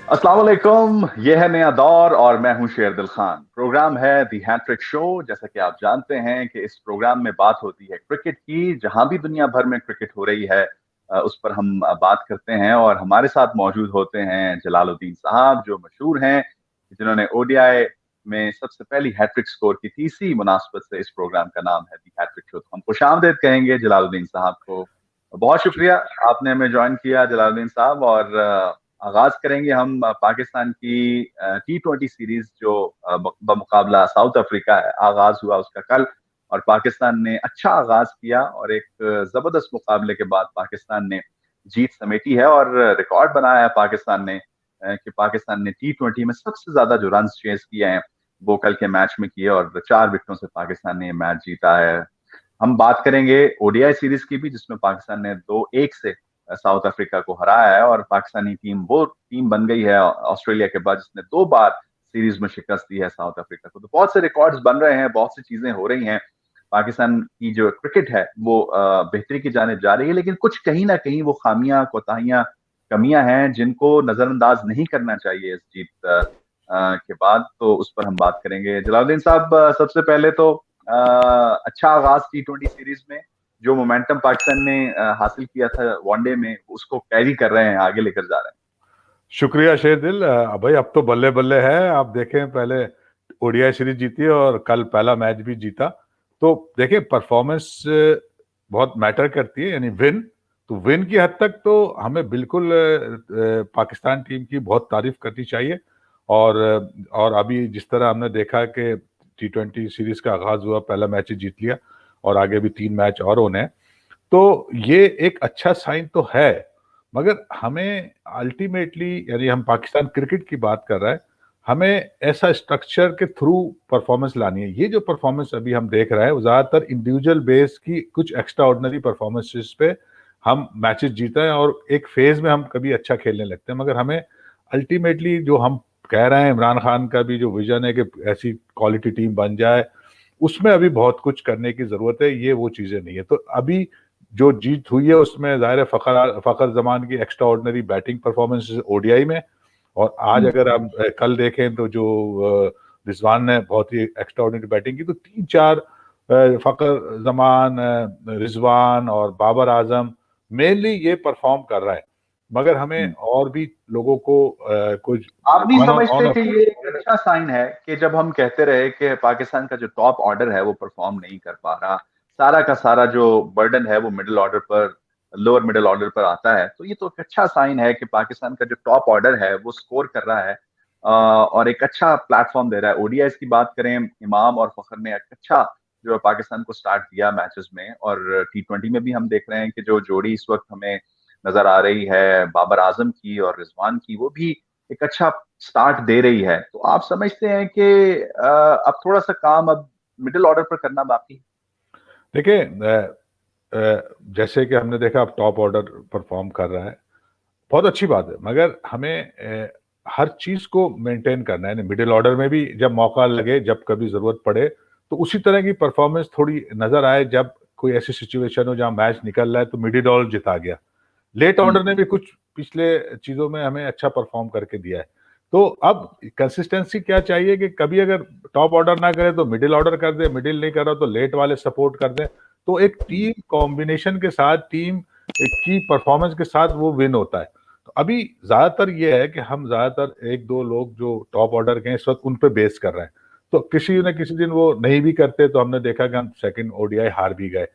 अस्सलाम वालेकुम। ये है नया दौर और मैं हूं शेर दिल खान। प्रोग्राम है दी हैट्रिक शो। जैसा कि आप जानते हैं कि इस प्रोग्राम में बात होती है क्रिकेट की। जहां भी दुनिया भर में क्रिकेट हो रही है उस पर हम बात करते हैं। और हमारे साथ मौजूद होते हैं जलालुद्दीन साहब, जो मशहूर हैं, जिन्होंने ओडीआई में सबसे पहली हैट्रिक स्कोर की थी। इसी मुनासबत से इस प्रोग्राम का नाम है दी हैट्रिक शो। तो हम खुशामदीद कहेंगे जलालुद्दीन साहब को। बहुत शुक्रिया, आपने हमें ज्वाइन किया जलालुद्दीन साहब। और आगाज करेंगे हम पाकिस्तान की T20 सीरीज जो बमुकाबला साउथ अफ्रीका है। आगाज हुआ उसका कल और पाकिस्तान ने अच्छा आगाज किया और एक जबरदस्त मुकाबले के बाद पाकिस्तान ने जीत समेटी है और रिकॉर्ड बनाया है पाकिस्तान ने कि पाकिस्तान ने T20 में सबसे ज्यादा जो रन चेज किए हैं वो कल के मैच में किए और 4 विकेटों से पाकिस्तान ने ये मैच जीता है। हम बात करेंगे ओडीआई सीरीज की भी, जिसमें पाकिस्तान ने 2-1 से साउथ अफ्रीका को हराया है और पाकिस्तानी टीम वो टीम बन गई है ऑस्ट्रेलिया के बाद जिसने 2 बार सीरीज में शिकस्त दी है साउथ अफ्रीका को। तो बहुत से रिकॉर्ड्स बन रहे हैं, बहुत सी चीजें हो रही हैं। पाकिस्तान की जो क्रिकेट है वो बेहतरी की जानिब जा रही है, लेकिन कुछ कहीं ना कहीं वो खामियां, कोताहियां, कमियां हैं जिनको नजरअंदाज नहीं करना चाहिए इस जीत के बाद। तो उस पर हम बात करेंगे। जलालुद्दीन साहब, सबसे पहले तो अच्छा आगाज T20 सीरीज में, जो मोमेंटम पाकिस्तान ने हासिल किया था वनडे में, उसको कैरी कर रहे हैं, आगे लेकर जा रहे शुक्रिया शेर दिल। भाई अब तो बल्ले बल्ले है। आप देखें, पहले ओडीआई सीरीज जीती है और कल पहला मैच भी जीता। तो देखें, परफॉर्मेंस बहुत मैटर करती है, यानी विन। तो विन की हद तक तो हमें बिल्कुल पाकिस्तान टीम की बहुत तारीफ करनी चाहिए। और अभी जिस तरह हमने देखा कि T20 सीरीज का आगाज हुआ, पहला मैच ही जीत लिया और आगे भी 3 मैच और होने हैं। तो ये एक अच्छा साइन तो है, मगर हमें अल्टीमेटली, यानी हम पाकिस्तान क्रिकेट की बात कर रहे हैं, हमें ऐसा स्ट्रक्चर के थ्रू परफॉर्मेंस लानी है। ये जो परफॉर्मेंस अभी हम देख रहे हैं वो ज़्यादातर इंडिविजुअल बेस की कुछ एक्स्ट्रा ऑर्डिनरी परफॉर्मेंसेस पे हम मैचेस जीते हैं और एक फेज में हम कभी अच्छा खेलने लगते हैं। मगर हमें अल्टीमेटली जो हम कह रहे हैं, इमरान खान का भी जो विजन है कि ऐसी क्वालिटी टीम बन जाए, उसमें अभी बहुत कुछ करने की जरूरत है। ये वो चीजें नहीं है। तो अभी जो जीत हुई है उसमें जाहिर है फखर जमान की extra ordinary batting performance ODI में। और आज हैं। अगर हम कल देखें तो जो रिजवान ने बहुत ही एक्स्ट्रा ऑर्डिनरी बैटिंग की, तो 3-4 फखर जमान, रिजवान और बाबर आजम मेनली ये परफॉर्म कर रहा है। मगर हमें और भी लोगों को कुछ आप नहीं ऑन समझते ऑन कि ये एक अच्छा साइन है कि जब हम कहते रहे कि पाकिस्तान का जो टॉप ऑर्डर है वो परफॉर्म नहीं कर पा रहा, सारा का सारा जो बर्डन है वो मिडिल ऑर्डर पर, लोअर मिडिल ऑर्डर पर आता है, तो ये तो एक अच्छा साइन है कि पाकिस्तान का जो टॉप ऑर्डर है वो स्कोर कर रहा है और एक अच्छा प्लेटफॉर्म दे रहा है। ओडीआई की बात करें, इमाम और फखर ने एक अच्छा जो है पाकिस्तान को स्टार्ट दिया मैचेस में। और T20 में भी हम देख रहे हैं कि जो जोड़ी इस वक्त हमें नजर आ रही है बाबर आजम की और रिजवान की, वो भी एक अच्छा स्टार्ट दे रही है। तो आप समझते हैं कि अब थोड़ा सा काम अब मिडिल ऑर्डर पर करना बाकी है? देखिए, जैसे कि हमने देखा अब टॉप ऑर्डर परफॉर्म कर रहा है, बहुत अच्छी बात है। मगर हमें हर चीज को मेंटेन करना है। मिडिल ऑर्डर में भी जब मौका लगे, जब कभी जरूरत पड़े, तो उसी तरह की परफॉर्मेंस थोड़ी नजर आए। जब कोई ऐसी सिचुएशन हो जहां मैच निकल रहा है तो मिडिल ऑर्डर जिता गया। लेट ऑर्डर ने भी कुछ पिछले चीजों में हमें अच्छा परफॉर्म करके दिया है। तो अब कंसिस्टेंसी क्या चाहिए कि कभी अगर टॉप ऑर्डर ना करे तो मिडिल ऑर्डर कर दे, मिडिल नहीं कर रहा तो लेट वाले सपोर्ट कर दे। तो एक टीम कॉम्बिनेशन के साथ, टीम की परफॉर्मेंस के साथ वो विन होता है। तो अभी ज्यादातर ये है कि हम ज्यादातर एक दो लोग जो टॉप ऑर्डर के हैं इस वक्त उन पे बेस कर रहे हैं। तो किसी न किसी दिन वो नहीं भी करते तो हमने देखा कि हम सेकंड ओडीआई हार भी गए।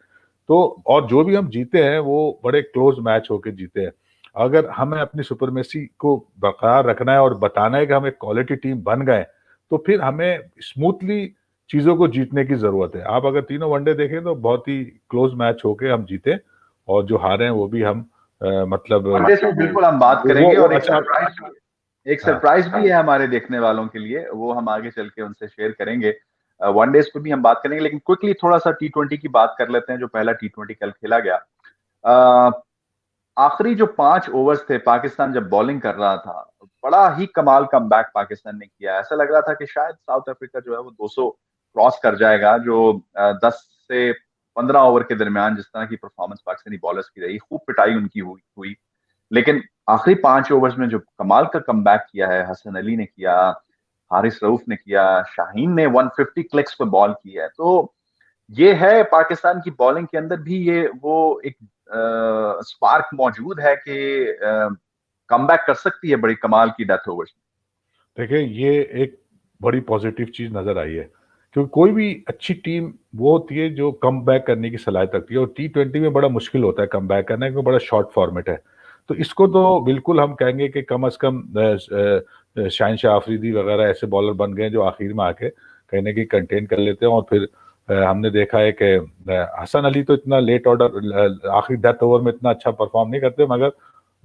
तो और जो भी हम जीते हैं वो बड़े क्लोज मैच होके जीते हैं। अगर हमें अपनी सुपरमेसी को बरकरार रखना है और बताना है कि हम एक क्वालिटी टीम बन गए, तो फिर हमें स्मूथली चीजों को जीतने की जरूरत है। आप अगर तीनों वनडे देखें तो बहुत ही क्लोज मैच होके हम जीते और जो हारे हैं वो भी हम मतलब वनडे से बिल्कुल हम बात वो करेंगे वो और अच्छा। एक हाँ, सरप्राइज भी है हमारे देखने वालों के लिए, वो हम आगे चल के उनसे शेयर करेंगे। वनडेज पे भी हम बात करेंगे, लेकिन क्विकली थोड़ा सा T20 की बात कर लेते हैं, जो पहला T20 कल खेला गया। आखिरी जो 5 ओवर्स थे, पाकिस्तान जब बॉलिंग कर रहा था, बड़ा ही कमाल कमबैक पाकिस्तान ने किया। ऐसा लग रहा था कि शायद साउथ अफ्रीका जो है वो 200 क्रॉस कर जाएगा। जो 10 से 15 ओवर के दरमियान जिस तरह की परफॉर्मेंस पाकिस्तानी बॉलर्स की रही, खूब पिटाई उनकी हुई हुई। लेकिन आखिरी 5 ओवर्स में जो कमाल का कमबैक किया है, हसन अली ने किया, हारिस रऊफ ने किया, शाहीन ने 150 क्लिक्स पे बॉल की है। तो ये है पाकिस्तान की बॉलिंग के अंदर भी ये वो एक स्पार्क मौजूद है कि कमबैक कर सकती है बड़ी कमाल की डेथ ओवर्स में। देखिए ये एक बड़ी पॉजिटिव चीज नजर आई है, क्योंकि कोई भी अच्छी टीम वो होती है जो कम बैक करने की सलाहियत रखती है, और T20 में बड़ा मुश्किल होता है कम बैक करना, क्योंकि बड़ा शॉर्ट फॉर्मेट है। तो इसको तो बिल्कुल हम कहेंगे कि कम अज कम शाहिन शाह आफरीदी वगैरह ऐसे बॉलर बन गए जो आखिर में आके कहीं ना कहीं कंटेन कर लेते हैं। और फिर हमने देखा है कि हसन अली तो इतना लेट ऑर्डर आखिरी डेथ ओवर में इतना अच्छा परफॉर्म नहीं करते, मगर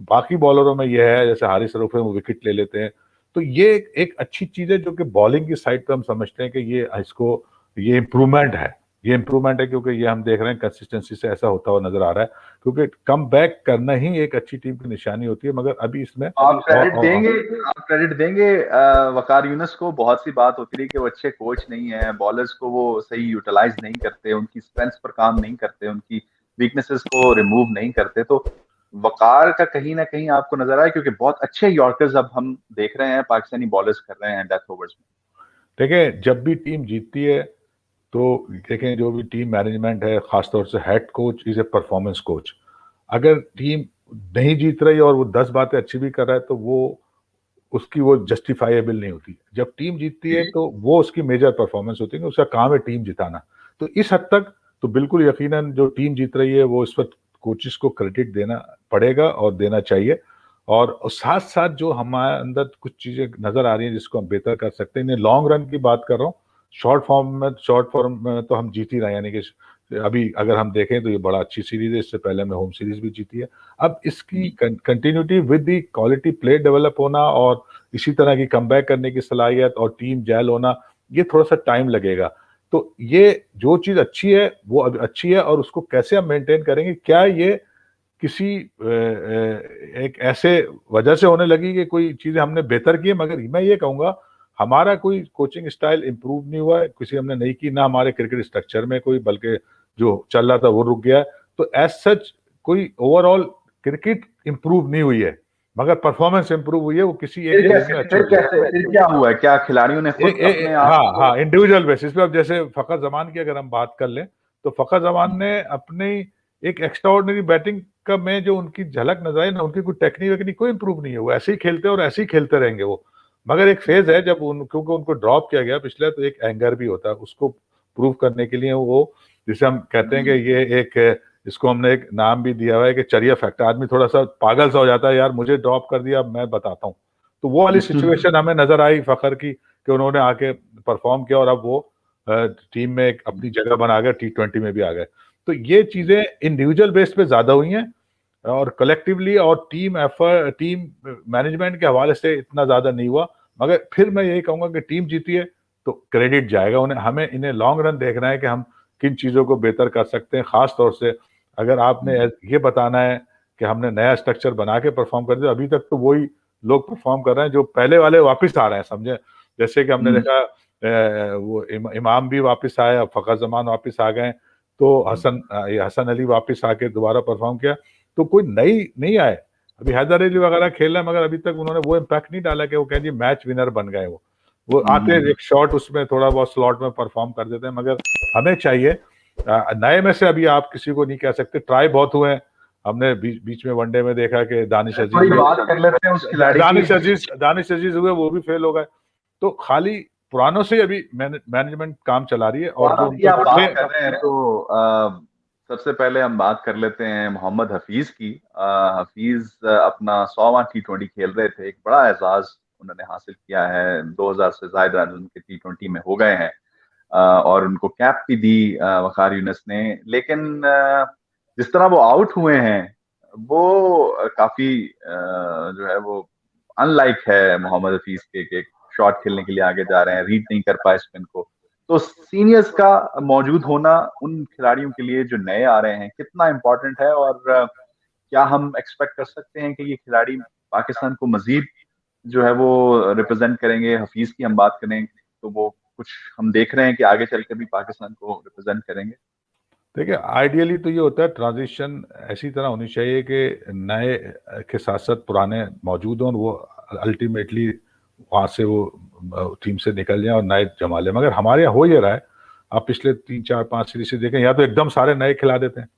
बाकी बॉलरों में यह है, जैसे हारिस रऊफ है वो विकेट ले लेते हैं। तो ये एक अच्छी चीज है जो कि बॉलिंग की साइड पे हम समझते हैं कि ये इम्प्रूवमेंट है, ये इम्प्रूवमेंट है, क्योंकि ये हम देख रहे हैं कंसिस्टेंसी से ऐसा होता हुआ नजर आ रहा है, क्योंकि कम बैक करना ही एक अच्छी टीम की निशानी होती है। मगर अभी इसमें आप क्रेडिट देंगे वकार यूनुस को। बहुत सी बात होती रही कि वो अच्छे कोच नहीं है, बॉलर्स को वो सही यूटिलाइज नहीं करते, उनकी स्ट्रेंथ्स पर काम नहीं करते, उनकी वीकनेसेस को रिमूव नहीं करते। तो वकार का कहीं ना कहीं आपको नजर आया, क्योंकि बहुत अच्छे यॉर्कर्स अब हम देख रहे हैं पाकिस्तानी बॉलर्स कर रहे हैं डेथ ओवर्स में। देखें जब भी टीम जीतती है तो देखें जो भी टीम मैनेजमेंट है, खासतौर से head coach is a performance coach. अगर टीम नहीं जीत रही और वो 10 बातें अच्छी भी कर रहा है तो वो उसकी वो जस्टिफाइबल नहीं होती। जब टीम जीतती है तो वो उसकी मेजर परफॉर्मेंस होती है, उसका काम है टीम जिताना। तो इस हद तक तो बिल्कुल यकीनन जो टीम जीत रही है वो इस वक्त कोचिस को क्रेडिट देना पड़ेगा और देना चाहिए। और साथ साथ जो हमारे अंदर कुछ चीजें नजर आ रही हैं जिसको हम बेहतर कर सकते हैं, लॉन्ग रन की बात कर रहा हूँ। शॉर्ट फॉर्म में तो हम जीत ही रहे हैं, यानी कि अभी अगर हम देखें तो ये बड़ा अच्छी सीरीज है, इससे पहले हमने होम सीरीज भी जीती है। अब इसकी continuity with the quality play develop होना और इसी तरह की कमबैक करने की सलाहियत और टीम जैल होना, ये थोड़ा सा टाइम लगेगा। तो ये जो चीज अच्छी है वो अब अच्छी है, और उसको कैसे हम मेंटेन करेंगे, क्या ये किसी एक ऐसे वजह से होने लगी कि कोई चीजें हमने बेहतर की है। मगर मैं ये कहूंगा हमारा कोई कोचिंग स्टाइल इंप्रूव नहीं हुआ है, किसी हमने नहीं की, ना हमारे क्रिकेट स्ट्रक्चर में कोई, बल्कि जो चल रहा था वो रुक गया है। तो एज सच कोई ओवरऑल क्रिकेट इंप्रूव नहीं हुई है, मगर परफॉर्मेंस इंप्रूव हुई है, वो किसी एक चीज में अच्छी हुई है। फिर क्या हुआ है? क्या खिलाड़ियों ने खुद अपने आप हाँ को? हाँ, इंडिविजुअल बेसिस पे। अब जैसे फखर जमान की अगर हम बात कर लें तो फखर जमान ने अपनी एक एक्स्ट्रा ऑर्डिनरी बैटिंग का में जो उनकी झलक नजर आई ना, उनकी कोई टेक्निक वेक्निक कोई इंप्रूव नहीं है, वो ऐसे ही खेलते और ऐसे ही खेलते रहेंगे वो। मगर एक फेज है जब क्योंकि उनको ड्रॉप किया गया पिछले, तो एक एंगर भी होता है, उसको प्रूव करने के लिए वो, जिसे हम कहते हैं कि ये एक, इसको हमने एक नाम भी दिया हुआ है कि चरिया फैक्टर। आदमी थोड़ा सा पागल सा हो जाता है, यार मुझे ड्रॉप कर दिया, अब मैं बताता हूँ। तो वो वाली सिचुएशन हमें नजर आई फखर की, कि उन्होंने आके परफॉर्म किया और अब वो टीम में एक अपनी जगह बना गए, T20 में भी आ गए। तो ये चीजें इंडिविजुअल बेस पे ज्यादा हुई हैं, और कलेक्टिवली और टीम एफर्ट, टीम मैनेजमेंट के हवाले से इतना ज्यादा नहीं हुआ। मगर फिर मैं यही कहूंगा कि टीम जीती है तो क्रेडिट जाएगा उन्हें, हमें इन्हें लॉन्ग रन देखना है कि हम किन चीजों को बेहतर कर सकते हैं। खास तौर से अगर आपने ये बताना है कि हमने नया स्ट्रक्चर बना के परफॉर्म कर दिया, अभी तक तो वही लोग परफॉर्म कर रहे हैं जो पहले वाले वापस आ रहे हैं, समझे। जैसे कि हमने देखा वो इमाम भी वापस आए, फखर जमान वापस आ गए, तो ये हसन अली वापस आके दोबारा परफॉर्म किया। तो कोई नई नहीं आए, अभी हैदर अली वगैरह खेल रहे हैं, मगर अभी तक उन्होंने वो इम्पैक्ट नहीं डाला कि वो कहें जी मैच विनर बन गए। वो आते हैं एक शॉट उसमें थोड़ा बहुत स्लॉट में परफॉर्म कर देते हैं। मगर हमें चाहिए नए में से, अभी आप किसी को नहीं कह सकते, ट्राई बहुत हुए हैं। हमने बीच में वनडे में देखा कि दानिश अजीज बात कर लेते हैं उस खिलाड़ी की। दानिश अजीज हुए, वो भी फेल हो गए। तो खाली पुरानों से अभी मैनेजमेंट काम चला रही है। और जो उनके आप बात कर रहे हैं तो सबसे पहले हम बात कर लेते हैं मोहम्मद हफीज की। हफीज अपना 100वां T20 खेल रहे थे, एक बड़ा एजाज उन्होंने हासिल किया है। 2000 से ज्यादा रन उनके T20 में हो गए हैं, और उनको कैप भी दी वकार यूनुस ने। लेकिन जिस तरह वो आउट हुए हैं वो काफी जो है वो अनलाइक है मोहम्मद हफीज के शॉट खेलने के लिए आगे जा रहे हैं, रीड नहीं कर पाए स्पिन को। तो सीनियर्स का मौजूद होना उन खिलाड़ियों के लिए जो नए आ रहे हैं कितना इंपॉर्टेंट है, और क्या हम एक्सपेक्ट कर सकते हैं कि ये खिलाड़ी पाकिस्तान को मजीद जो है वो रिप्रेजेंट करेंगे? हफीज की हम बात करें तो वो कुछ हम देख रहे हैं कि आगे चल के भी पाकिस्तान को रिप्रेजेंट करेंगे। देखिए आइडियली तो ये होता है ट्रांजिशन ऐसी तरह होनी चाहिए कि नए के साथ साथ पुराने मौजूद हों और वो अल्टीमेटली वहाँ से वो टीम से निकल जाएं और नए जमा लें। मगर हमारे यहाँ हो ये रहा है, आप पिछले 3 4 5 सीरीज से देखें, या तो एकदम सारे नए खिला देते हैं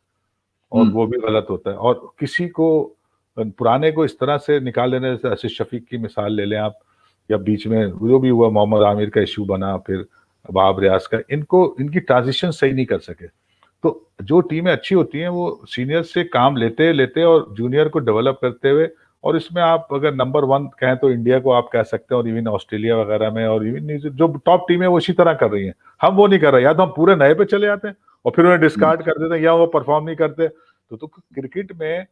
और वो भी गलत होता है, और किसी को पुराने को इस तरह से निकाल देने, जैसे आसिफ शफीक की मिसाल ले लें आप, या बीच में जो भी हुआ मोहम्मद आमिर का इशू बना, फिर वहाब रियाज का, इनकी ट्रांजिशन सही नहीं कर सके। तो जो टीमें अच्छी होती हैं वो सीनियर से काम लेते लेते और जूनियर को डेवलप करते हुए, और इसमें आप अगर नंबर 1 कहें तो इंडिया को आप कह सकते हैं, और इवन ऑस्ट्रेलिया वगैरह में, और इवन जो टॉप टीम है वो इसी तरह कर रही हैं। हम वो नहीं कर रहे, या तो हम पूरे नए पे चले जाते हैं और फिर उन्हें डिस्कार्ड कर देते हैं, या वो परफॉर्म नहीं करते। तो क्रिकेट में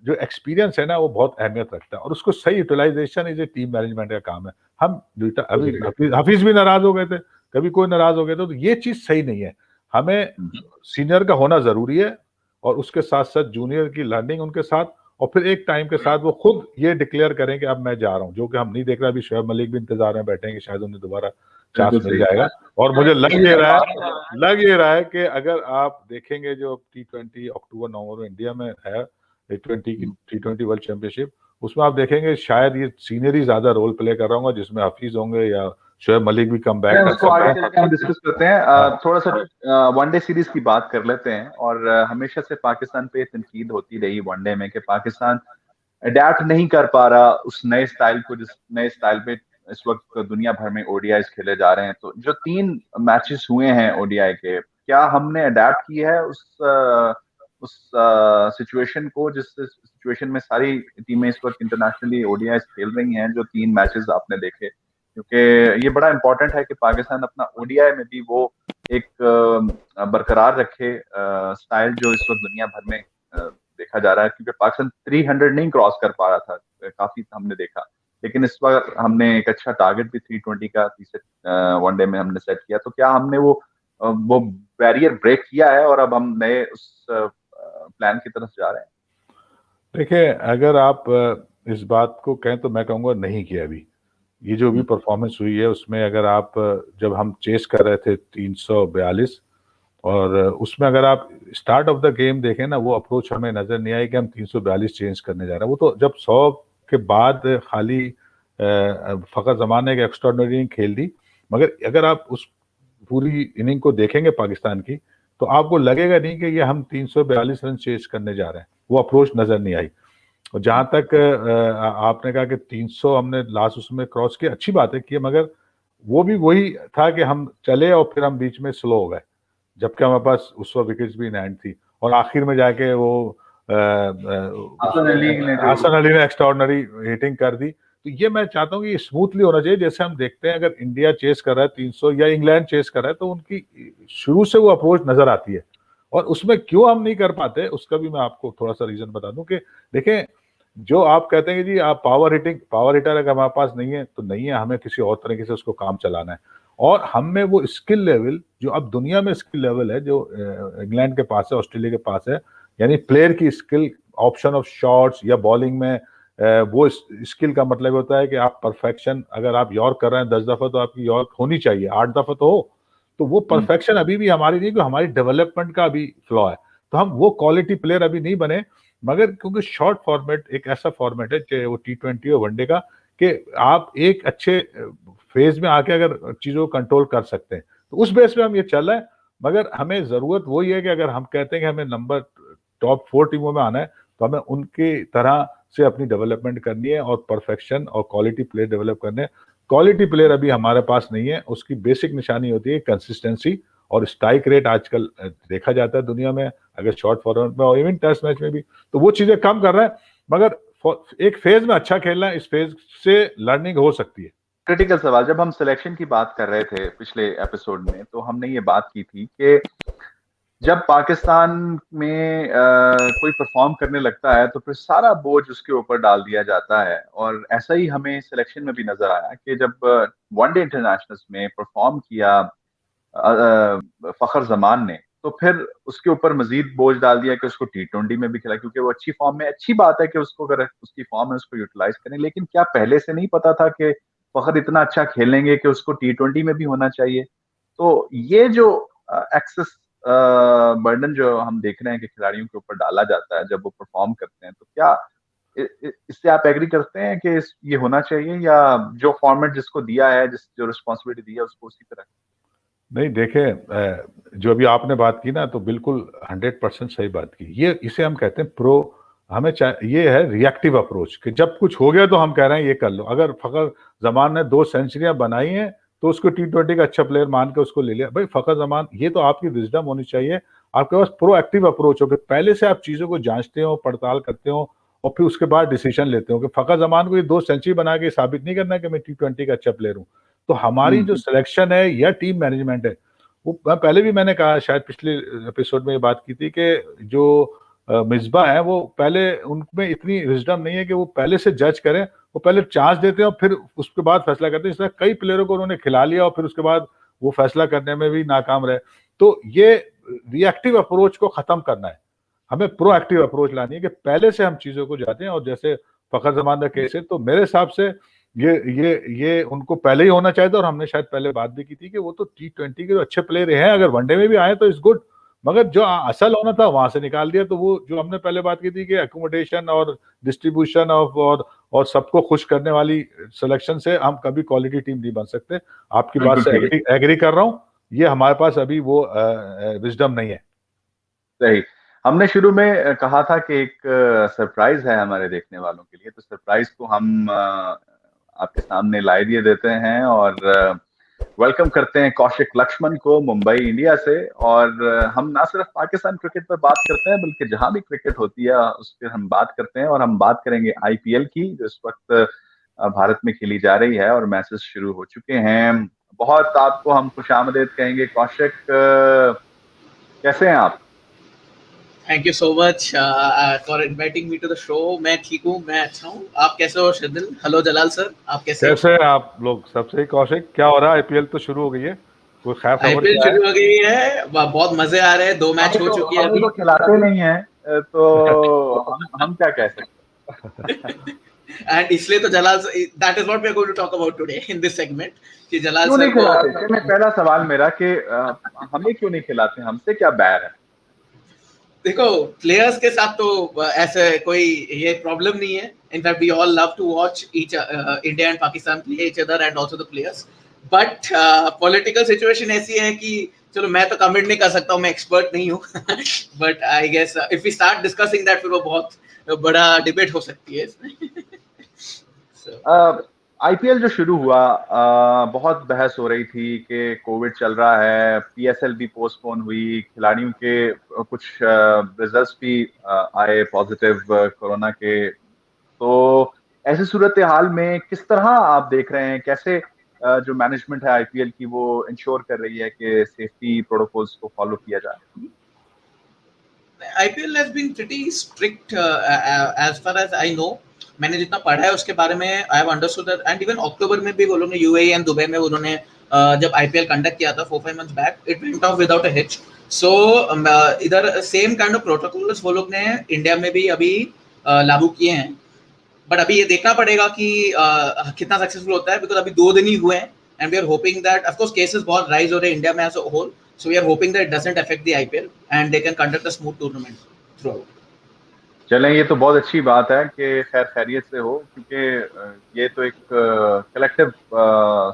जो एक्सपीरियंस है ना वो बहुत अहमियत रखता है, और उसको सही utilisation is a team management का काम है। हम अभी हफीज भी नाराज हो गए थे, कभी कोई नाराज हो गए थे, तो ये चीज सही नहीं है। हमें सीनियर का होना जरूरी है, और उसके साथ साथ जूनियर की लर्निंग उनके साथ, और फिर एक टाइम के साथ वो खुद ये डिक्लेयर करें कि अब मैं जा रहा हूँ, जो कि हम नहीं देख रहे। अभी शोएब मलिक भी इंतजार में बैठे हैं कि शायद उन्हें दोबारा चांस मिल जाएगा। और मुझे लग ये रहा है कि अगर आप देखेंगे जो T20 अक्टूबर नवंबर में इंडिया में है, T20 वर्ल्ड चैंपियनशिप, उसमें आप देखेंगे शायद ये सीनियर ही ज्यादा रोल प्ले कर रहा होगा, जिसमें हफीज होंगे या शोएब मलिक भी कम बैक कर सकते हैं। हम डिस्कस करते हैं, थोड़ा सा वनडे सीरीज की बात कर लेते हैं। और हमेशा से पाकिस्तान पे तनकीद होती रही वनडे में कि पाकिस्तान अडेप्ट नहीं कर पा रहा उस नए स्टाइल को, जिस नए स्टाइल पे इस वक्त दुनिया भर में ओडीआई खेले जा रहे हैं। तो जो 3 मैचेस हुए हैं ओडीआई के, क्या हमने अडेप्ट की है उस सिचुएशन को, जिस सिचुएशन में सारी टीमें इस वक्त इंटरनेशनली ओडीआई खेल रही हैं, जो 3 मैचेस आपने देखे? क्योंकि ये बड़ा इंपॉर्टेंट है कि पाकिस्तान अपना ओडीआई में भी वो एक बरकरार रखे स्टाइल जो इस वक्त दुनिया भर में देखा जा रहा है। क्योंकि पाकिस्तान 300 नहीं क्रॉस कर पा रहा था, काफी हमने देखा, लेकिन इस बार हमने एक अच्छा टारगेट भी 320 का तीसरे वनडे में हमने सेट किया। तो क्या हमने वो बैरियर ब्रेक किया है और अब हम नए उस प्लान की तरफ जा रहे हैं? देखिए अगर आप इस बात को कहें तो मैं कहूँगा नहीं किया अभी। ये जो भी परफॉर्मेंस हुई है उसमें अगर आप, जब हम चेस कर रहे थे 342, और उसमें अगर आप स्टार्ट ऑफ द गेम देखें ना, वो अप्रोच हमें नजर नहीं आई कि हम 342 चेंज करने जा रहे हैं। वो तो जब 100 के बाद खाली फखर जमान ने एक एक्स्ट्राऑर्डिनरी इनिंग खेल दी, मगर अगर आप उस पूरी इनिंग को देखेंगे पाकिस्तान की, तो आपको लगेगा नहीं कि ये हम 342 रन चेज करने जा रहे हैं। वो अप्रोच नजर नहीं आई। और जहां तक आपने कहा कि 300 हमने लास्ट उसमें क्रॉस किया, अच्छी बात है कि, मगर वो भी वही था कि हम चले और फिर हम बीच में स्लो हो गए, जबकि हमारे पास उस वक्त विकेट्स भी इन हैंड थी, और आखिर में जाके वो हसन अली ने एक्स्ट्राऑर्डिनरी हिटिंग कर दी। तो ये मैं चाहता हूँ कि ये स्मूथली होना चाहिए। जैसे हम देखते हैं अगर इंडिया चेस कर रहा है 300 या इंग्लैंड चेस कर रहा है, तो उनकी शुरू से वो अप्रोच नजर आती है, और उसमें क्यों हम नहीं कर पाते उसका भी मैं आपको थोड़ा सा रीजन बता दूं कि देखें, जो आप कहते हैं कि जी आप पावर हिटर अगर हमारे पास नहीं है तो नहीं है, हमें किसी और तरीके से उसको काम चलाना है। और हम में वो स्किल लेवल, जो अब दुनिया में स्किल लेवल है, जो इंग्लैंड के पास है, ऑस्ट्रेलिया के पास है, यानी प्लेयर की स्किल, ऑप्शन ऑफ शॉट्स या बॉलिंग में वो स्किल का मतलब होता है कि आप परफेक्शन, अगर आप यॉर्क कर रहे हैं 10 दफा तो आपकी यॉर्क होनी चाहिए, 8 दफा तो हो। तो वो परफेक्शन अभी भी हमारी नहीं, हमारी डेवलपमेंट का अभी फ्लॉ है। तो हम वो क्वालिटी प्लेयर अभी नहीं बने, मगर क्योंकि शॉर्ट फॉर्मेट एक ऐसा फॉर्मेट है, चाहे वो T20 हो वनडे का, कि आप एक अच्छे फेज में आके अगर चीजों को कंट्रोल कर सकते हैं, तो उस बेस पे हम ये चल रहे हैं। मगर हमें जरूरत वही है कि अगर हम कहते हैं कि हमें नंबर टॉप 4 टीमों में आना है, तो हमें उनकी तरह से अपनी डेवलपमेंट करनी है और परफेक्शन और क्वालिटी प्लेयर डेवलप करने हैं। क्वालिटी प्लेयर अभी हमारे पास नहीं है। उसकी बेसिक निशानी होती है कंसिस्टेंसी और स्ट्राइक रेट। आजकल देखा जाता है दुनिया में, अगर शॉर्ट फॉरवर्ड में और इवन टेस्ट मैच में भी, तो वो चीजें कम कर रहा है। मगर एक फेज में अच्छा खेलना है, इस फेज से लर्निंग हो सकती है। क्रिटिकल सवाल, जब हम सिलेक्शन की बात कर रहे थे पिछले एपिसोड में, तो हमने ये बात की थी कि जब पाकिस्तान में कोई परफॉर्म करने लगता है तो फिर सारा बोझ उसके ऊपर डाल दिया जाता है। और ऐसा ही हमें सिलेक्शन में भी नजर आया कि जब वनडे इंटरनेशनल्स में परफॉर्म किया फखर जमान ने, तो फिर उसके ऊपर मजीद बोझ डाल दिया कि उसको T20 में भी खिला, क्योंकि वो अच्छी फॉर्म में। अच्छी बात है कि उसको, अगर उसकी फॉर्म है उसको यूटिलाइज करें, लेकिन क्या पहले से नहीं पता था कि फखर इतना अच्छा खेलेंगे कि उसको T20 में भी होना चाहिए? तो ये जो एक्सेस बर्डन जो हम देख रहे हैं कि खिलाड़ियों के ऊपर डाला जाता है जब वो परफॉर्म करते हैं, तो क्या इससे आप एग्री करते हैं कि ये होना चाहिए, या जो फॉर्मेट जिसको दिया है, जो रिस्पॉन्सिबिलिटी दी है, उसको उसी तरह? नहीं देखें, जो अभी आपने बात की ना, तो बिल्कुल 100% सही बात की। ये इसे हम कहते हैं ये है रिएक्टिव अप्रोच, कि जब कुछ हो गया तो हम कह रहे हैं ये कर लो। अगर फखर जमान ने 2 सेंचुरियां बनाई हैं तो उसको T20 का अच्छा प्लेयर मान के उसको ले लिया। भाई फखर जमान, ये तो आपकी विजडम होनी चाहिए, आपके पास प्रोएक्टिव अप्रोच हो कि पहले से आप चीजों को जांचते हो, पड़ताल करते हो और फिर उसके बाद डिसीजन लेते हो। कि फखर जमान को ये 2 सेंचुरी बना के साबित नहीं करना है कि मैं T20 का अच्छा प्लेयर हूँ। तो हमारी जो सिलेक्शन है या टीम मैनेजमेंट है, वो पहले भी मैंने कहा, शायद पिछले एपिसोड में ये बात की थी कि जो मिसबा है वो पहले, उनमें इतनी विजडम नहीं है कि वो पहले से जज करें। वो पहले चांस देते हैं और फिर उसके बाद फैसला करते हैं। इस तरह कई प्लेयरों को उन्होंने खिला लिया और फिर उसके बाद वो फैसला करने में भी नाकाम रहे। तो ये रिएक्टिव अप्रोच को खत्म करना है, हमें प्रोएक्टिव अप्रोच लानी है कि पहले से हम चीजों को जाते हैं। और जैसे फखर जमान का केस है, तो मेरे हिसाब से ये उनको पहले ही होना चाहिए था। और हमने शायद पहले बात भी की थी कि वो तो T20 के जो अच्छे प्लेयर हैं, अगर वनडे में भी आए तो इट्स गुड, मगर जो असल होना था वहां से निकाल दिया। तो वो जो हमने पहले बात की थी कि एकोमोडेशन और डिस्ट्रीब्यूशन ऑफ और सबको खुश करने वाली सिलेक्शन से हम कभी क्वालिटी टीम नहीं बन सकते। आपकी बात से एग्री कर रहा हूं, ये हमारे पास अभी वो विजडम नहीं है। सही। हमने शुरू में कहा था कि एक सरप्राइज है हमारे देखने वालों के लिए, तो सरप्राइज को हम आपके सामने ला दिए देते हैं और वेलकम करते हैं कौशिक लक्ष्मण को मुंबई इंडिया से। और हम ना सिर्फ पाकिस्तान क्रिकेट पर बात करते हैं, बल्कि जहां भी क्रिकेट होती है उस पर हम बात करते हैं। और हम बात करेंगे IPL की, जो इस वक्त भारत में खेली जा रही है और मैचेस शुरू हो चुके हैं। बहुत आपको हम खुशामदीद कहेंगे कौशिक, कैसे हैं आप? Thank you so much for inviting me to the show. मैं ठीक हूँ, मैं अच्छा हूँ। आप कैसे हो शिरदिल? हेलो जलाल सर, आप कैसे हैं आप लोग? सबसे कौशिक, क्या हो रहा है? IPL तो शुरू हो गई है, कोई खैर खबर? IPL शुरू हो गई है, बहुत मजे आ रहे हैं। 2 मैच हो चुकी है अभी। तो खिलाते नहीं है, तो हम क्या कह सकते एंड इसलिए तो Jalal, that is what we are going to talk about today in this segment, कि जलाल क्यों सर नहीं खिलाते? पहला सवाल मेरा कि हमें क्यों नहीं खिलाते, हमसे क्या बैर है? देखो, प्लेयर्स के साथ तो ऐसे कोई ये प्रॉब्लम नहीं है। In fact we all love to watch each India and Pakistan play each other and also the players. But political situation ऐसी है कि चलो, मैं तो कमेंट नहीं कर सकता हूँ, मैं एक्सपर्ट नहीं हूँ। But I guess if we start discussing that, फिर वो बहुत बड़ा डिबेट हो सकती है इसमें। IPL जो शुरू हुआ, बहुत बहस हो रही थी कि कोविड चल रहा है, PSL भी पोस्टपोन हुई, खिलाड़ियों के कुछ रिजल्ट्स भी आए पॉजिटिव कोरोना के। तो ऐसी सूरत हाल में किस तरह आप देख रहे हैं, कैसे जो मैनेजमेंट है IPL की वो इंश्योर कर रही है कि सेफ्टी प्रोटोकॉल्स को फॉलो किया जाए? IPL has been pretty strict as far as I know. मैंने जितना पढ़ा है उसके बारे में I have understood that. And even October में भी वो लोगों ने UAE एंड दुबई में उन्होंने जब IPL कंडक्ट किया था 4-5 months back, it went off without a hitch. So इधर सेम काइंड ऑफ प्रोटोकॉल्स वो लोग ने इंडिया में भी अभी लागू किए हैं। बट अभी ये देखना पड़ेगा कि कितना सक्सेसफुल होता है, बिकॉज अभी 2 दिन ही हुए हैं। And we are hoping that, of course cases बहुत राइज हो रहे हैं इंडिया में as a whole, so we are hoping that it doesn't affect the IPL and they can conduct a smooth tournament throughout. चलें, ये तो बहुत अच्छी बात है कि खैर खैरियत से हो, क्योंकि ये तो एक कलेक्टिव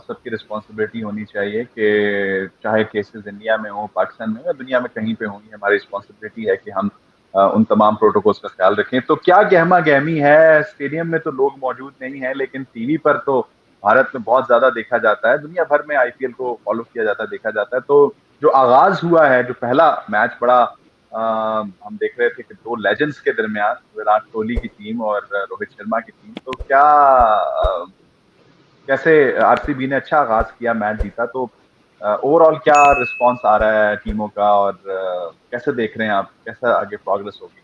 सबकी रिस्पॉन्सिबिलिटी होनी चाहिए कि चाहे केसेस इंडिया में हो, पाकिस्तान में हो या दुनिया में कहीं पे हो, हमारी रिस्पॉन्सिबिलिटी है कि हम उन तमाम प्रोटोकॉल्स का ख्याल रखें। तो क्या गहमा गहमी है? स्टेडियम में तो लोग मौजूद नहीं है, लेकिन टीवी पर तो भारत में बहुत ज्यादा देखा जाता है, दुनिया भर में IPL को फॉलो किया जाता है, देखा जाता है। तो जो आगाज हुआ है, जो पहला मैच बड़ा हम देख रहे थे कि 2 लेजेंड्स के दरमियान, विराट कोहली की टीम और रोहित शर्मा की टीम, तो क्या कैसे RCB ने अच्छा आगाज किया, मैच जीता, तो ओवरऑल क्या रिस्पांस आ रहा है टीमों का, और कैसे देख रहे हैं आप, कैसा आगे प्रोग्रेस होगी?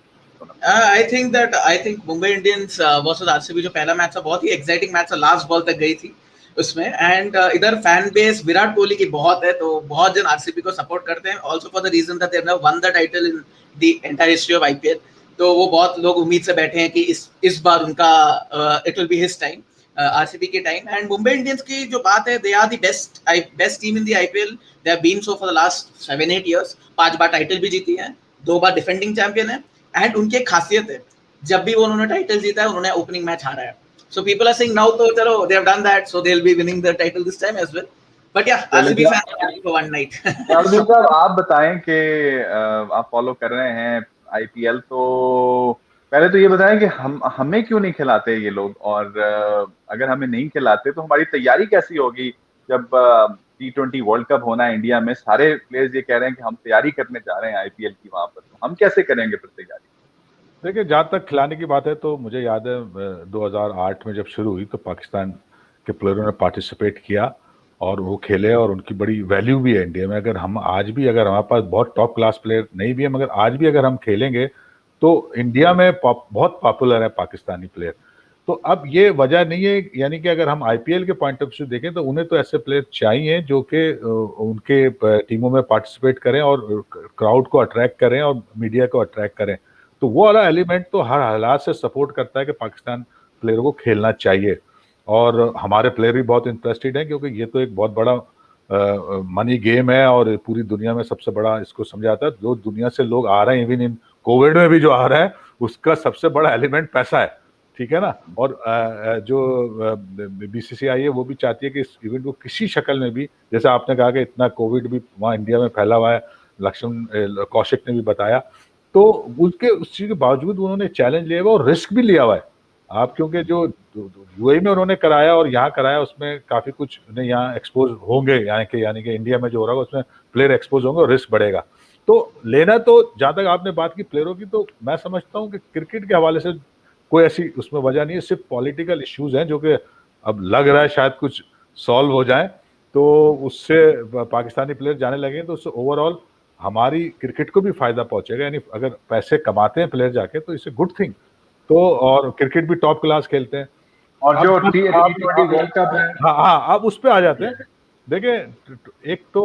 I think Mumbai Indians versus RCB जो पहला मैच था, बहुत ही एक्साइटिंग मैच था, लास्ट बॉल तक गई थी उसमें। एंड इधर फैन बेस विराट कोहली की बहुत है, तो बहुत जन RCB को सपोर्ट करते हैं, also for the reason that they have won the title in the entire history of IPL। तो वो बहुत लोग उम्मीद से बैठे हैं कि इस बार उनका it will be his time. RCB के टाइम। एंड मुंबई इंडियंस की जो बात है, they are the best team in the IPL, they have been so for the last 7-8 years. 5 बार टाइटल भी जीती है, 2 बार डिफेंडिंग चैंपियन है। एंड उनकी एक खासियत है, जब भी वो उन्होंने टाइटल जीता है, उन्होंने ओपनिंग मैच हारा है। So people are saying now तो चलो they have done that, so they will be winning the title this time as well. But yeah RCB fan for one night. Arjun साहब, आप बताएं कि आप फॉलो कर रहे हैं आईपीएल, तो पहले तो ये बताएं कि हमें क्यों नहीं खिलाते ये लोग, और अगर हमें नहीं खिलाते तो हमारी तैयारी कैसी होगी जब T20 वर्ल्ड कप होना है इंडिया में। सारे प्लेयर्स ये कह रहे हैं कि हम तैयारी करने जा रहे हैं आईपीएल की वहां पर, तो हम कैसे करेंगे फिर तैयारी? देखिए, जहाँ तक खिलाने की बात है तो मुझे याद है 2008 में जब शुरू हुई तो पाकिस्तान के प्लेयरों ने पार्टिसिपेट किया और वो खेले और उनकी बड़ी वैल्यू भी है इंडिया में। अगर हम आज भी, अगर हमारे पास बहुत टॉप क्लास प्लेयर नहीं भी है, मगर आज भी अगर हम खेलेंगे तो इंडिया में बहुत पॉपुलर है पाकिस्तानी प्लेयर। तो अब ये वजह नहीं है, यानी कि अगर हम आईपीएल के पॉइंट ऑफ व्यू देखें तो उन्हें तो ऐसे प्लेयर चाहिए जो कि उनके टीमों में पार्टिसिपेट करें और क्राउड को अट्रैक्ट करें और मीडिया को अट्रैक्ट करें। तो वो वाला एलिमेंट तो हर हालात से सपोर्ट करता है कि पाकिस्तान प्लेयरों को खेलना चाहिए, और हमारे प्लेयर भी बहुत इंटरेस्टेड हैं क्योंकि ये तो एक बहुत बड़ा मनी गेम है और पूरी दुनिया में सबसे बड़ा इसको समझा जाता है। जो दुनिया से लोग आ रहे हैं, इवन इन कोविड में भी जो आ रहा है, उसका सबसे बड़ा एलिमेंट पैसा है, ठीक है ना। और जो बीसीसीआई है वो भी चाहती है कि इस इवेंट को किसी शक्ल में भी, जैसे आपने कहा कि इतना कोविड भी वहाँ इंडिया में फैला हुआ है, लक्ष्मण कौशिक ने भी बताया, तो उसके उस चीज के बावजूद उन्होंने चैलेंज लिया हुआ और रिस्क भी लिया हुआ है। आप क्योंकि जो यूएई में उन्होंने कराया और यहाँ कराया, उसमें काफी कुछ नहीं यहाँ एक्सपोज होंगे, यानी कि इंडिया में जो हो रहा है उसमें प्लेयर एक्सपोज होंगे और रिस्क बढ़ेगा। तो लेना तो, जहां तक आपने बात की प्लेयरों की, तो मैं समझता हूँ कि क्रिकेट के हवाले से कोई ऐसी उसमें वजह नहीं है, सिर्फ पॉलिटिकल इश्यूज हैं जो कि अब लग रहा है शायद कुछ सॉल्व हो जाए, तो उससे पाकिस्तानी प्लेयर जाने लगे तो उससे ओवरऑल हमारी क्रिकेट को भी फायदा पहुंचेगा। यानी अगर पैसे कमाते हैं प्लेयर जाके तो इट्स ए गुड थिंग। तो और क्रिकेट भी टॉप क्लास खेलते हैं। और जो T20 वर्ल्ड कप है, हाँ हाँ, अब उस पर आ जाते हैं। देखिए, एक तो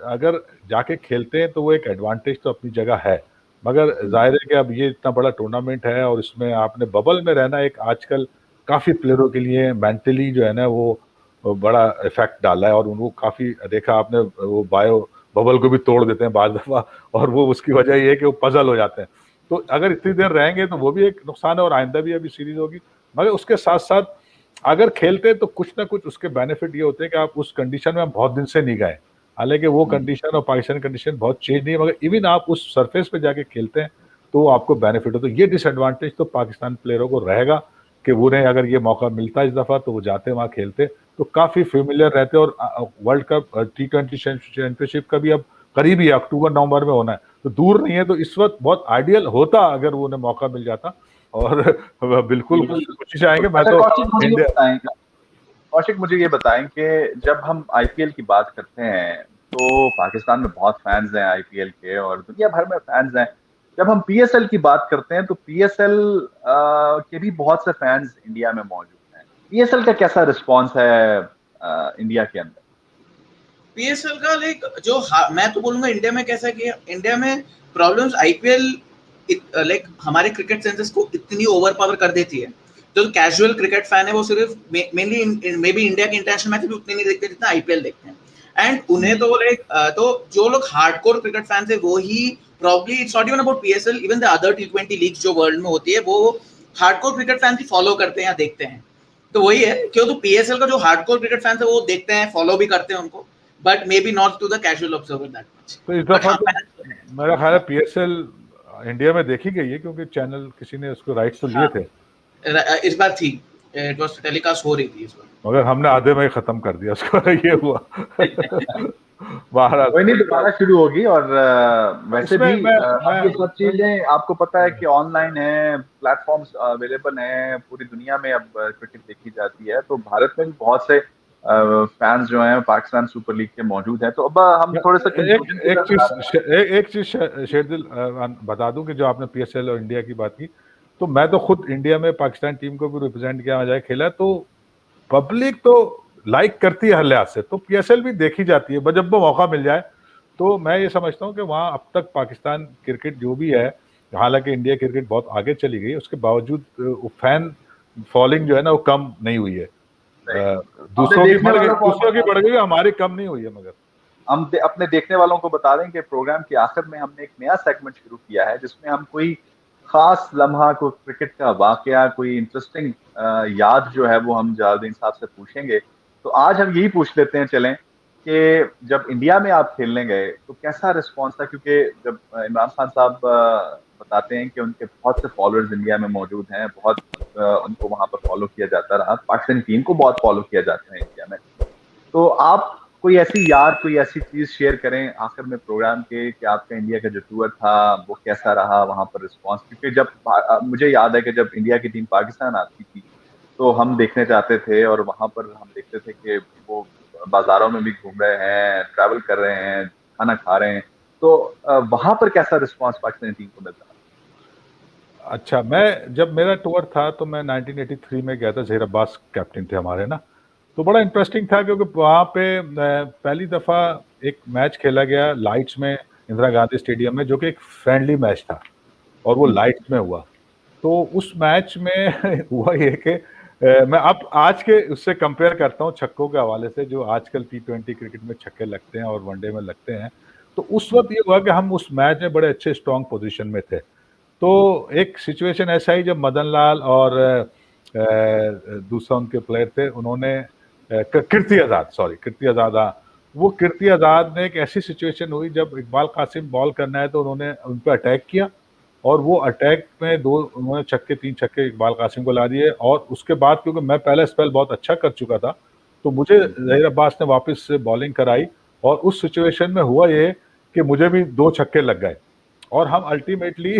अगर जाके खेलते हैं तो वो एक एडवांटेज तो अपनी जगह है, मगर जाहिर है कि अब ये इतना बड़ा टूर्नामेंट है और इसमें आपने बबल में रहना एक आजकल काफी प्लेयरों के लिए मेंटली जो है ना वो बड़ा इफेक्ट डाला है, और उनको काफी देखा आपने, वो बायो बबल को भी तोड़ देते हैं बाद दफा, और वो उसकी वजह ये है कि वो पजल हो जाते हैं। तो अगर इतनी देर रहेंगे तो वो भी एक नुकसान है, और आइंदा भी अभी सीरीज होगी। मगर उसके साथ साथ अगर खेलते हैं तो कुछ ना कुछ उसके बेनिफिट ये होते हैं कि आप उस कंडीशन में हम बहुत दिन से नहीं गए, हालांकि वो कंडीशन और पाकिस्तान कंडीशन बहुत चेंज नहीं है, मगर इवन आप उस सरफेस पे जाके खेलते हैं तो आपको बेनिफिट हो। तो ये डिसएडवांटेज तो पाकिस्तान प्लेयरों को रहेगा कि उन्हें अगर ये मौका मिलता है इस दफा तो वो जाते वहाँ खेलते, तो काफी फेमिलियर रहते। और वर्ल्ड कप T20 चैंपियनशिप का भी अब करीब ही अक्टूबर नवंबर में होना है, तो दूर नहीं है। तो इस वक्त बहुत आइडियल होता अगर वो उन्हें मौका मिल जाता, और बिल्कुल कोशिश आएंगे। मैं तो कौशिक मुझे ये बताएं कि जब हम आईपीएल की बात करते हैं तो पाकिस्तान में बहुत फैंस हैं आईपीएल के, और दुनिया भर में फैंस हैं। जब हम पीएसएल की बात करते हैं तो पीएसएल के भी बहुत से फैंस इंडिया में मौजूद हैं। पीएसएल का कैसा रिस्पांस है इंडिया के अंदर? पीएसएल का जो मैं तो बोलूंगा इंडिया में कैसा कि इंडिया में प्रॉब्लम्स आईपीएल हमारे क्रिकेट सेंसेस को इतनी ओवर पावर कर देती है। जो कैजुअल क्रिकेट फैन है वो सिर्फ मेनली मे बी इंडिया के इंटरनेशनल मैच भी उतने नहीं देखते जितना आईपीएल देखते हैं। एंड उन्हें तो तो जो लोग हार्डकोर क्रिकेट फैंस है वो he probably, it's not even about PSL, even the other T20 leagues जो वर्ल्ड में होती है वो हार्डकोर क्रिकेट फैंस ही फॉलो करते हैं या देखते हैं। तो वही है, क्यों तो पीएसएल का जो हार्डकोर क्रिकेट फैंस है वो देखते हैं, फॉलो भी करते हैं उनको, but maybe not to the casual observer that much. तो इस दफा मेरा ख्याल है पीएसएल इंडिया में देखी गई है क्योंकि चैनल किसी ने उसको राइट्स तो लिए थे, इस बार थी, इट वाज टेलीकास्ट हो रही थी इस बार, मगर हमने आधे में ही खत्म कर दिया उसको। ये हुआ बाहर कोई नहीं, दोबारा शुरू होगी। और वैसे भी ये सब चीजें आपको पता है कि ऑनलाइन है, प्लेटफॉर्म्स अवेलेबल हैं, पूरी दुनिया में अब क्रिकेट देखी जाती है। तो भारत में भी बहुत से फैंस जो हैं पाकिस्तान सुपर लीग के मौजूद हैं। तो अब हम थोड़ा सा एक चीज शेरदिल बता दूं कि जो आपने पीएसएल और इंडिया की बात की, तो मैं तो खुद इंडिया में पाकिस्तान टीम को भी रिप्रेजेंट किया जाए खेला, तो पब्लिक तो लाइक करती है हर लिहाज से, तो पीएसएल भी देखी जाती है जब वो मौका मिल जाए। तो मैं ये समझता हूँ कि वहाँ अब तक पाकिस्तान क्रिकेट जो भी है, हालांकि इंडिया क्रिकेट बहुत आगे चली गई, उसके बावजूद फैन फॉलिंग जो है ना वो कम नहीं हुई है। दूसरों की बढ़ गई, हमारी कम नहीं हुई है। मगर हम अपने देखने वालों को बता दें कि प्रोग्राम के आखिर में हमने एक नया सेगमेंट शुरू किया है जिसमें हम कोई खास लम्हा, कोई क्रिकेट का वाकया, कोई इंटरेस्टिंग याद जो है वो हम जलालुद्दीन साहब से पूछेंगे। तो आज हम यही पूछ लेते हैं चलें कि जब इंडिया में आप खेलने गए तो कैसा रिस्पॉन्स था, क्योंकि जब इमरान खान साहब बताते हैं कि उनके बहुत से फॉलोअर्स इंडिया में मौजूद हैं, बहुत उनको वहां पर फॉलो किया जाता रहा, पाकिस्तानी टीम को बहुत फॉलो किया जाता है इंडिया में। तो आप कोई ऐसी याद, कोई ऐसी चीज शेयर करें आखिर में प्रोग्राम के कि आपका इंडिया का जो टूर था वो कैसा रहा, वहां पर रिस्पांस। क्योंकि जब मुझे याद है कि जब इंडिया की टीम पाकिस्तान आती थी तो हम देखने जाते थे और वहां पर हम देखते थे कि वो बाजारों में भी घूम रहे हैं, ट्रैवल कर रहे हैं, खाना खा रहे हैं। तो वहां पर कैसा रिस्पांस पाकिस्तानी टीम को मिलता? अच्छा, मैं जब मेरा टूर था तो मैं 1983 में गया था, ज़हीर अब्बास कैप्टन थे हमारे ना। तो बड़ा इंटरेस्टिंग था क्योंकि वहाँ पे पहली दफ़ा एक मैच खेला गया लाइट्स में, इंदिरा गांधी स्टेडियम में, जो कि एक फ्रेंडली मैच था और वो लाइट्स में हुआ। तो उस मैच में हुआ ये कि मैं अब आज के उससे कंपेयर करता हूँ छक्कों के हवाले से, जो आजकल T20 क्रिकेट में छक्के लगते हैं और वनडे में लगते हैं। तो उस वक्त ये हुआ कि हम उस मैच में बड़े अच्छे स्ट्रॉन्ग पोजीशन में थे। तो एक सिचुएशन ऐसा ही जब मदन लाल और दूसरा उनके प्लेयर थे, उन्होंने कीर्ति आजाद, हाँ, वो कीर्ति आजाद ने एक ऐसी सिचुएशन हुई जब इकबाल कासिम बॉल करना है तो उन्होंने उन पर अटैक किया और वो अटैक में उन्होंने तीन छक्के इकबाल कासिम को ला दिए। और उसके बाद क्योंकि मैं पहला स्पेल बहुत अच्छा कर चुका था तो मुझे ज़हीर अब्बास ने वापस से बॉलिंग कराई और उस सिचुएशन में हुआ ये कि मुझे भी 2 छक्के लग गए और हम अल्टीमेटली,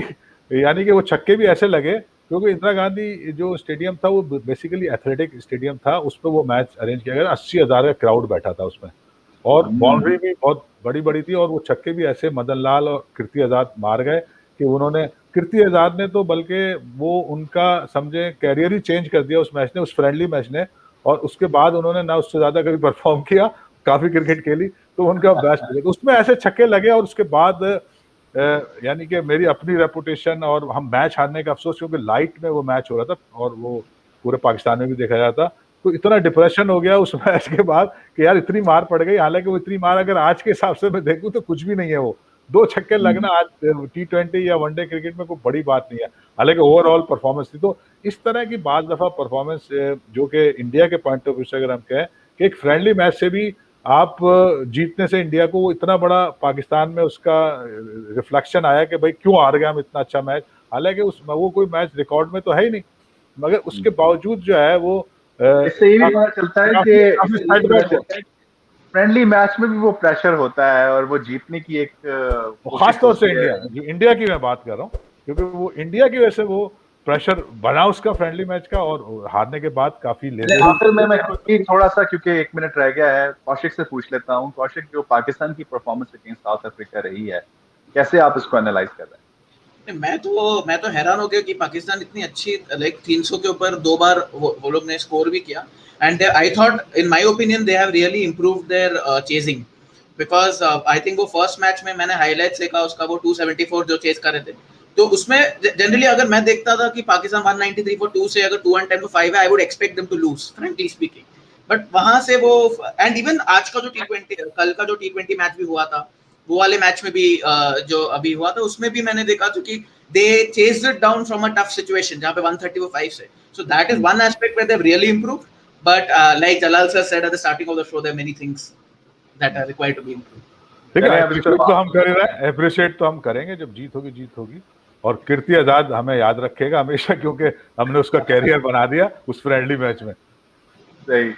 यानी कि वो छक्के भी ऐसे लगे क्योंकि इंदिरा गांधी जो स्टेडियम था वो बेसिकली एथलेटिक स्टेडियम था, उस पर वो मैच अरेंज किया गया, 80,000 का क्राउड बैठा था उसमें और बाउंड्री भी बहुत बड़ी बड़ी थी और वो छक्के भी ऐसे मदन लाल और कीर्ति आजाद मार गए कि उन्होंने, कीर्ति आजाद ने तो बल्कि वो उनका समझे कैरियर ही चेंज कर दिया उस मैच ने, उस फ्रेंडली मैच ने। और उसके बाद उन्होंने ना उससे ज्यादा कभी परफॉर्म किया, काफी क्रिकेट खेली, तो उनका बेस्ट उसमें ऐसे छक्के लगे। और उसके बाद यानी कि मेरी अपनी रेपुटेशन और हम मैच हारने का अफसोस, क्योंकि लाइट में वो मैच हो रहा था और वो पूरे पाकिस्तान में भी देखा जाता, तो इतना डिप्रेशन हो गया उस मैच के बाद कि यार इतनी मार पड़ गई। हालांकि वो इतनी मार अगर आज के हिसाब से मैं देखूं तो कुछ भी नहीं है, वो 2 छक्के लगना आज T20 या वनडे क्रिकेट में कोई बड़ी बात नहीं है, हालांकि ओवरऑल परफॉर्मेंस थी। तो इस तरह की बात दफा परफॉर्मेंस जो कि इंडिया के पॉइंट ऑफ व्यू से अगर हम कहें कि एक फ्रेंडली मैच से भी आप जीतने से इंडिया को इतना बड़ा पाकिस्तान में उसका रिफ्लेक्शन आया कि भाई क्यों हार गया हम इतना अच्छा मैच, हालांकि उस वो कोई मैच रिकॉर्ड में तो है ही नहीं, मगर उसके बावजूद जो है वो इससे ये भी पता चलता है कि फ्रेंडली मैच में भी वो प्रेशर होता है और वो जीतने की एक खास तौर से इंडिया की मैं बात कर रहा हूँ, क्योंकि वो इंडिया की वजह से वो प्रेशर बना उसका फ्रेंडली मैच का और हारने के बाद काफी आखिर में मैं थोड़ा सा, क्योंकि 1 मिनट रह गया है, कौशिक से पूछ लेता हूँ। कौशिक, जो पाकिस्तान की परफॉर्मेंस अगेंस्ट साउथ अफ्रीका रही है, कैसे आप इसको एनालाइज कर रहे हैं? मैं तो हैरान हो गया कि पाकिस्तान इतनी अच्छी, लाइक 300 के ऊपर 2 बार वो लोग ने स्कोर भी किया। And I thought, in my opinion, they have really improved their chasing, because I think वो फर्स्ट मैच में मैंने हाईलाइट्स देखा उसका, वो 274 जो चेज कर रहे थे, तो उसमें जनरली अगर मैं देखता था कि पाकिस्तान 193 फॉर 2 से अगर 210 फॉर 5 है, I would expect them to lose, frankly speaking. But वहां से वो, एंड इवन आज का जो T20, कल का जो T20 मैच भी हुआ था, वो वाले मैच में भी जो अभी हुआ था, उसमें भी मैंने देखा कि they chased it down from a tough situation जहाँ पे 130 for 5 से, so that is one aspect where they've really improved. But like Jalal sir said at the starting of the show, there are many things that are required to be improved. ठीक है, appreciate तो हम कर रहे हैं, appreciate तो हम करेंगे, जब जीत होगी। और कीर्ति आजाद हमें याद रखेगा हमेशा, क्योंकि हमने उसका कैरियर बना दिया उस फ्रेंडली मैच में। सही,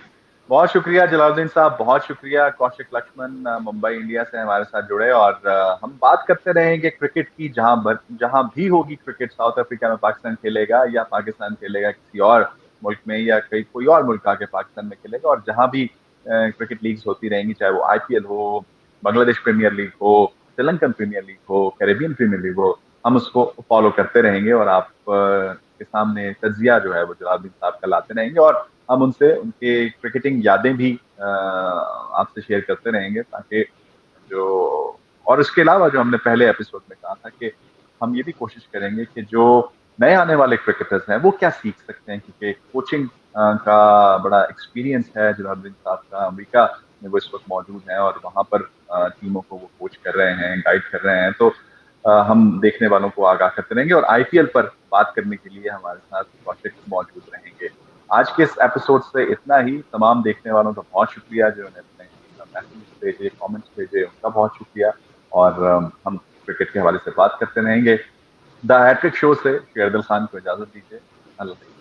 बहुत शुक्रिया जलालुद्दीन साहब, बहुत शुक्रिया। कौशिक लक्ष्मण मुंबई इंडिया से हमारे साथ जुड़े और हम बात करते रहेंगे क्रिकेट की, जहां भी होगी क्रिकेट, साउथ अफ्रीका में पाकिस्तान खेलेगा या पाकिस्तान खेलेगा किसी और मुल्क में या कोई और मुल्क आके पाकिस्तान में खेलेगा, और जहां भी क्रिकेट लीग्स होती रहेंगी, चाहे वो IPL हो, बांग्लादेश प्रीमियर लीग हो, श्रीलंकन प्रीमियर लीग हो, कैरेबियन प्रीमियर लीग हो, हम उसको फॉलो करते रहेंगे और आप के सामने तज्जिया जो है वो जलालुद्दीन साहब का लाते रहेंगे और हम उनसे उनके क्रिकेटिंग यादें भी आपसे शेयर करते रहेंगे, ताकि जो, और इसके अलावा जो हमने पहले एपिसोड में कहा था कि हम ये भी कोशिश करेंगे कि जो नए आने वाले क्रिकेटर्स हैं वो क्या सीख सकते हैं, क्योंकि कोचिंग का बड़ा एक्सपीरियंस है जलालुद्दीन साहब का। अमेरिका में वो इस वक्त मौजूद हैं और वहाँ पर टीमों को वो कोच कर रहे हैं, गाइड कर रहे हैं। तो हम देखने वालों को आगाह करते रहेंगे और आईपीएल पर बात करने के लिए हमारे साथ कौशिक मौजूद रहेंगे। आज के इस एपिसोड से इतना ही। तमाम देखने वालों का बहुत शुक्रिया जिन्होंने अपने मैसेज भेजे, कमेंट्स भेजे, उनका बहुत शुक्रिया। और हम क्रिकेट के हवाले से बात करते रहेंगे। द हैट्रिक शो से शेरदिल खान को इजाजत दीजिए। अल्लाह।